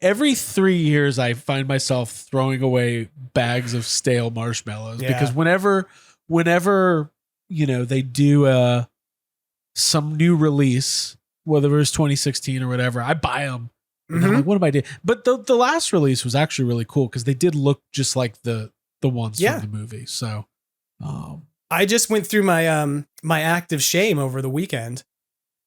every 3 years I find myself throwing away bags of stale marshmallows because whenever, they do some new release, whether it was 2016 or whatever, I buy them. And I'm like, what am I doing? But the last release was actually really cool because they did look just like the ones from the movie. So I just went through my my act of shame over the weekend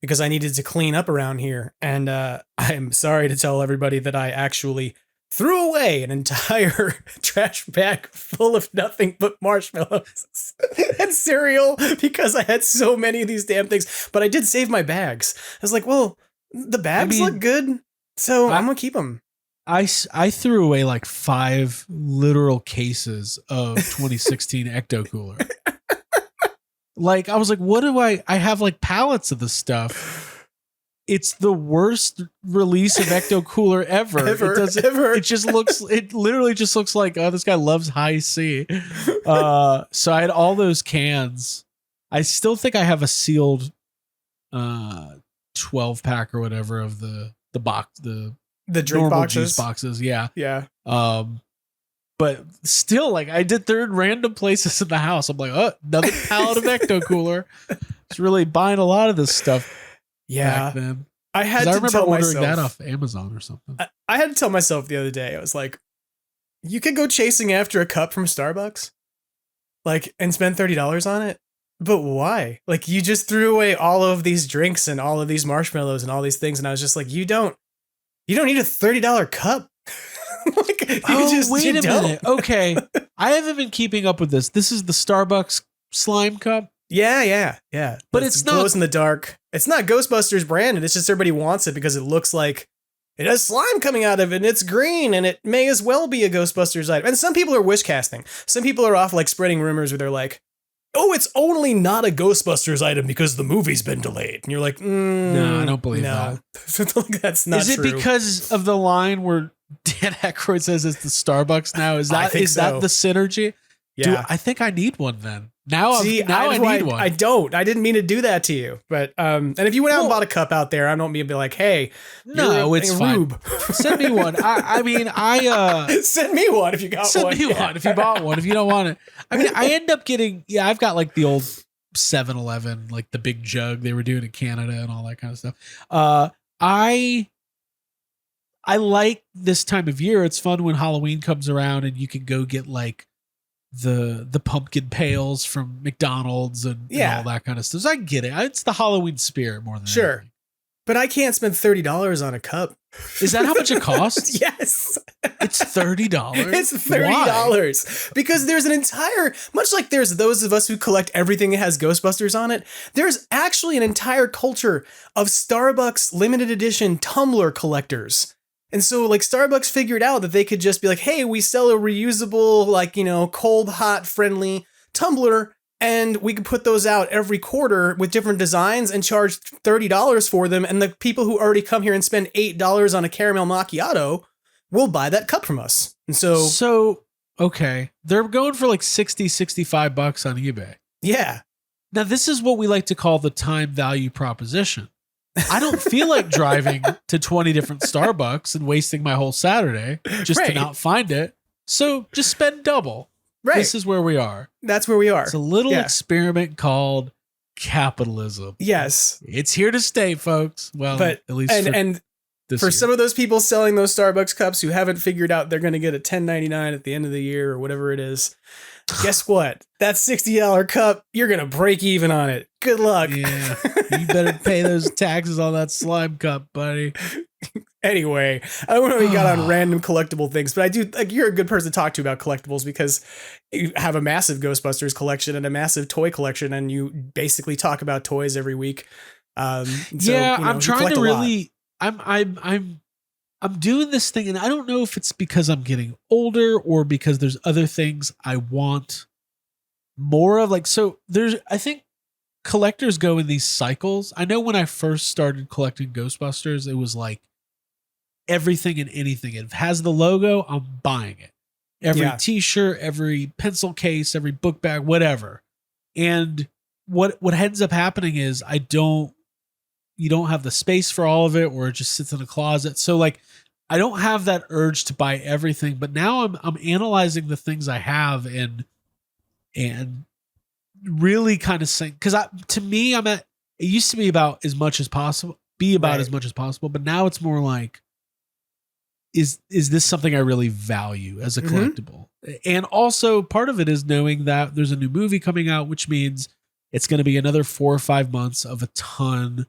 because I needed to clean up around here. And I'm sorry to tell everybody that I actually threw away an entire trash bag full of nothing but marshmallows and cereal because I had so many of these damn things. But I did save my bags. I was like, well, the bags look good, so I'm going to keep them. I threw away like 5 literal cases of 2016 Ecto Cooler. Like, I was like, what do I have like pallets of this stuff. It's the worst release of Ecto Cooler ever. It literally just looks like, oh, this guy loves high C. So I had all those cans. I still think I have a sealed 12 pack or whatever of the box, the drink boxes. Juice boxes. Yeah. Yeah. But still, like, they're in random places in the house. I'm like, oh, another pallet of Ecto Cooler. It's really buying a lot of this stuff. Yeah. Back then. I remember ordering that off Amazon or something. I had to tell myself the other day, I was like, you could go chasing after a cup from Starbucks, like, and spend $30 on it. But why? Like, you just threw away all of these drinks and all of these marshmallows and all these things. And I was just like, you don't need a $30 cup. Like, wait a minute. Okay. I haven't been keeping up with this. This is the Starbucks slime cup. Yeah. But it's not glows in the dark. It's not Ghostbusters branded. It's just everybody wants it because it looks like it has slime coming out of it and it's green and it may as well be a Ghostbusters item. And some people are wish casting. Some people are off like spreading rumors where they're like, oh, it's only not a Ghostbusters item because the movie's been delayed. And you're like, no, I don't believe that. That's not true. Is it because of the line where Dan Aykroyd says it's the Starbucks now? Is that the synergy? Yeah. Dude, I think I need one then. Now I need one. I don't. I didn't mean to do that to you. But and if you went out and bought a cup out there, I don't mean to be like, hey, no, it's fine. Send me one. I send me one if you got one. Send me one if you bought one. If you don't want it. I mean, I end up getting, I've got like the old 7-Eleven, like the big jug they were doing in Canada and all that kind of stuff. I like this time of year. It's fun when Halloween comes around and you can go get like the pumpkin pails from McDonald's and all that kind of stuff. So I get it. It's the Halloween spirit more than anything. But I can't spend $30 on a cup. Is that how much it costs? Yes. It's $30. It's $30. Why? Because there's an entire, much like there's those of us who collect everything that has Ghostbusters on it, there's actually an entire culture of Starbucks limited edition tumbler collectors. And so like Starbucks figured out that they could just be like, hey, we sell a reusable, like, cold, hot, friendly tumbler. And we can put those out every quarter with different designs and charge $30 for them. And the people who already come here and spend $8 on a caramel macchiato will buy that cup from us. And so okay. They're going for like $60-$65 on eBay. Yeah. Now this is what we like to call the time value proposition. I don't feel like driving to 20 different Starbucks and wasting my whole Saturday just to not find it. So just spend double. Right. This is where we are. That's where we are. It's a little experiment called capitalism. Yes. It's here to stay, folks. Well, but, at least for some of those people selling those Starbucks cups who haven't figured out they're going to get a $10.99 at the end of the year or whatever it is, guess what? That $60 cup, you're going to break even on it. Good luck. Yeah. You better pay those taxes on that slime cup, buddy. Anyway, I don't know if we got on random collectible things, but I do, like, you're a good person to talk to about collectibles because you have a massive Ghostbusters collection and a massive toy collection, and you basically talk about toys every week. I'm trying to really, I'm doing this thing, and I don't know if it's because I'm getting older or because there's other things I want more of. Like, so I think collectors go in these cycles. I know when I first started collecting Ghostbusters, it was like everything and anything. It has the logo, I'm buying it. Every t-shirt, every pencil case, every book bag, whatever. And what ends up happening is you don't have the space for all of it, or it just sits in a closet. So like I don't have that urge to buy everything, but now I'm analyzing the things I have and really kind of saying, because to me I'm at, it used to be about as much as possible, as much as possible, but now it's more like, is this something I really value as a collectible? And also part of it is knowing that there's a new movie coming out, which means it's going to be another 4 or 5 months of a ton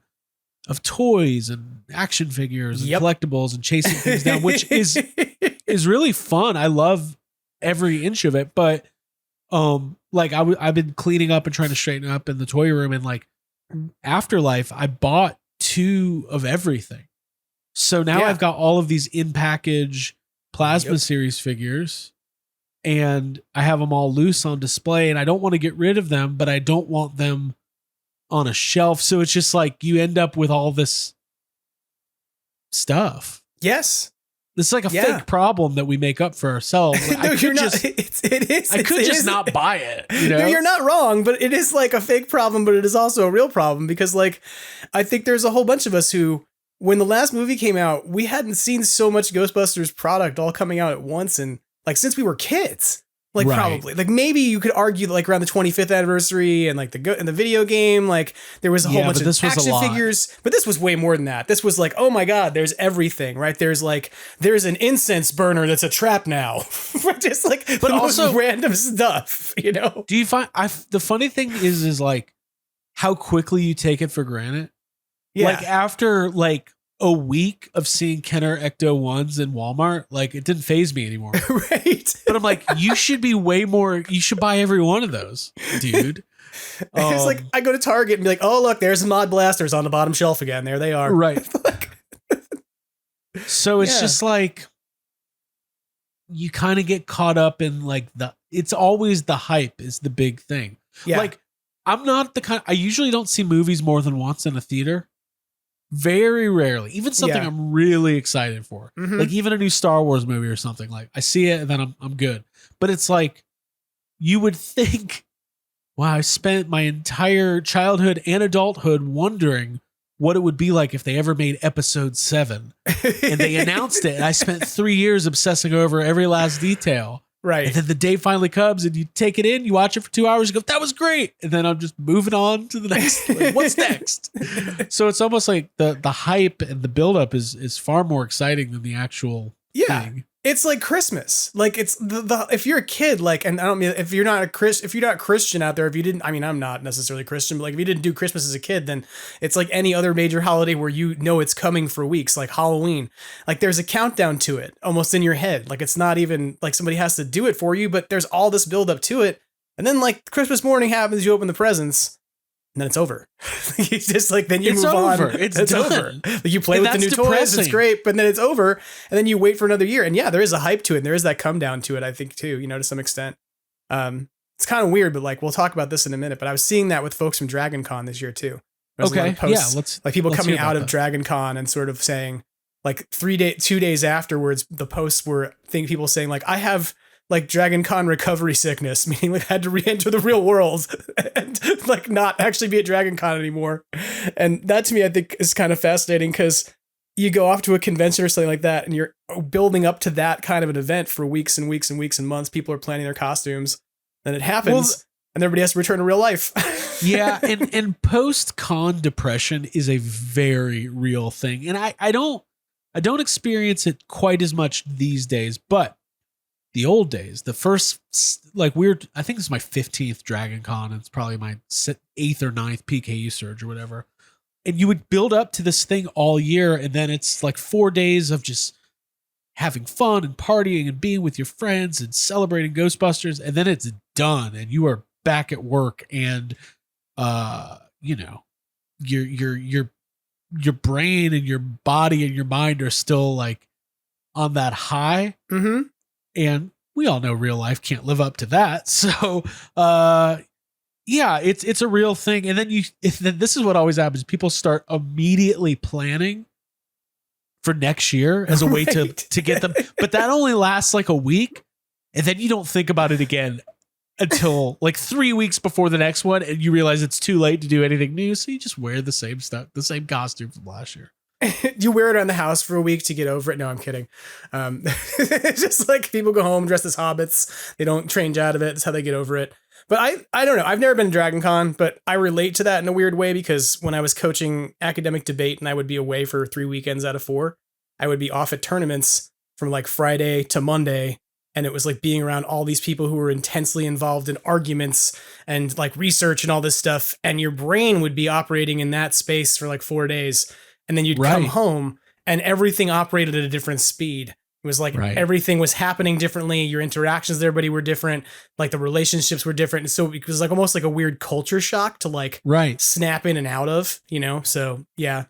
of toys and action figures and collectibles and chasing things down, which is really fun. I love every inch of it, but like I've been cleaning up and trying to straighten up in the toy room, and like Afterlife, I bought 2 of everything. So now I've got all of these in package plasma series figures, and I have them all loose on display, and I don't want to get rid of them, but I don't want them on a shelf. So it's just like you end up with all this stuff. Yes. It's like a fake problem that we make up for ourselves. Like, no, you're not. I could just not buy it. You know? No, you're not wrong, but it is like a fake problem, but it is also a real problem because, like, I think there's a whole bunch of us who, when the last movie came out, we hadn't seen so much Ghostbusters product all coming out at once, and like since we were kids. Like probably, like maybe you could argue that like around the 25th anniversary and like in the video game, like there was a whole bunch of action figures, but this was way more than that. This was like, oh my God, there's everything, right? There's an incense burner that's a trap now, just like, but also random stuff, you know? Do you find the funny thing is like how quickly you take it for granted? Yeah. Like after like a week of seeing Kenner Ecto 1s in Walmart, like it didn't faze me anymore. Right. But I'm like, you should be way more, you should buy every one of those, dude. It's like, I go to Target and be like, oh, look, there's Mod Blasters on the bottom shelf again. There they are. Right. So it's just like, you kind of get caught up in like it's always the hype is the big thing. Yeah. Like I'm not I usually don't see movies more than once in a theater. Very rarely, even something I'm really excited for, like even a new Star Wars movie or something. Like I see it and then I'm good. But it's like you would think, wow, I spent my entire childhood and adulthood wondering what it would be like if they ever made episode 7 and they announced it. And I spent 3 years obsessing over every last detail. Right. And then the day finally comes and you take it in, you watch it for 2 hours, you go, that was great. And then I'm just moving on to the next. Like, what's next? So it's almost like the hype and the buildup is far more exciting than the actual thing. It's like Christmas. Like it's the if you're a kid, like, and I don't mean if you're not Christian out there, if you didn't, I mean, I'm not necessarily Christian, but like if you didn't do Christmas as a kid, then it's like any other major holiday where you know it's coming for weeks, like Halloween. Like there's a countdown to it almost in your head. Like it's not even like somebody has to do it for you, but there's all this build up to it. And then like Christmas morning happens, you open the presents. And then it's over. It's just like, then you move on. It's over. Like you play with the new toys. It's great. But then it's over. And then you wait for another year. And yeah, there is a hype to it. And there is that come down to it, I think, too, you know, to some extent. It's kind of weird, but like, we'll talk about this in a minute. But I was seeing that with folks from Dragon Con this year, too. Okay. Yeah. Like people coming out of Dragon Con and sort of saying, like 2 days afterwards, the posts were people saying, like, I have like Dragon Con recovery sickness, meaning like I had to re-enter the real world and like not actually be at Dragon Con anymore. And that to me, I think is kind of fascinating because you go off to a convention or something like that and you're building up to that kind of an event for weeks and weeks and weeks and months. People are planning their costumes. Then it happens and everybody has to return to real life. Yeah. And post-con depression is a very real thing. And I don't experience it quite as much these days, but the old days, the first, like I think this is my 15th Dragon Con. And it's probably my 8th or 9th PKU surge or whatever. And you would build up to this thing all year. And then it's like 4 days of just having fun and partying and being with your friends and celebrating Ghostbusters. And then it's done and you are back at work. And, you know, your brain and your body and your mind are still like on that high. Mm-hmm. And we all know real life can't live up to that. So, yeah, it's a real thing. And then this is what always happens. People start immediately planning for next year as a way to get them. But that only lasts like a week. And then you don't think about it again until like 3 weeks before the next one. And you realize it's too late to do anything new. So you just wear the same stuff, the same costume from last year. You wear it around the house for a week to get over it. No, I'm kidding. It's just like people go home dressed as hobbits. They don't change out of it. That's how they get over it. But I don't know. I've never been to Dragon Con, but I relate to that in a weird way because when I was coaching academic debate and I would be away for 3 weekends out of 4, I would be off at tournaments from like Friday to Monday. And it was like being around all these people who were intensely involved in arguments and like research and all this stuff. And your brain would be operating in that space for like 4 days. And then you'd come home and everything operated at a different speed. It was like everything was happening differently. Your interactions with everybody were different. Like the relationships were different. And so it was like almost like a weird culture shock to like snap in and out of, you know? So yeah,